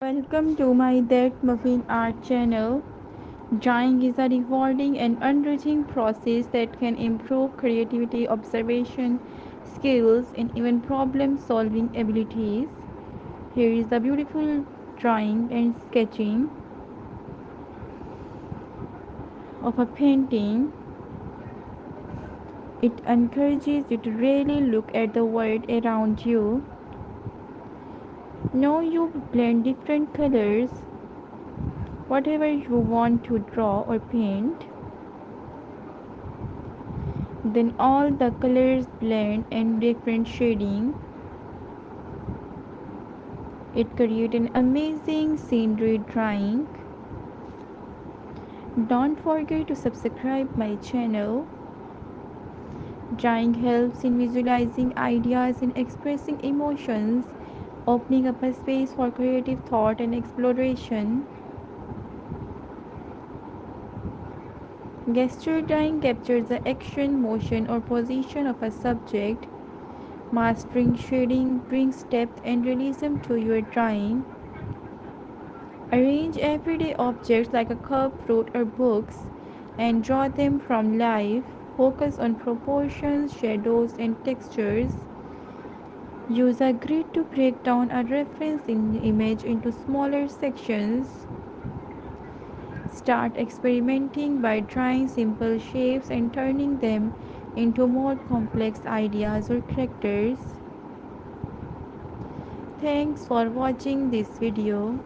Welcome to my That Muffin Art channel. Drawing is a rewarding and enriching process that can improve creativity, observation skills, and even problem solving abilities. Here is a beautiful drawing and sketching of a painting. It encourages you to really look at the world around you. Now you blend different colors, whatever you want to draw or paint. Then all the colors blend in different shading. It creates an amazing scenery drawing. Don't forget to subscribe my channel. Drawing helps in visualizing ideas and expressing emotions, opening up a space for creative thought and exploration. Gesture drawing captures the action, motion, or position of a subject. Mastering shading brings depth and realism to your drawing. Arrange everyday objects like a cup, fruit, or books and draw them from life. Focus on proportions, shadows, and textures. Use a grid to break down a reference image into smaller sections. Start experimenting by drawing simple shapes and turning them into more complex ideas or characters. Thanks for watching this video.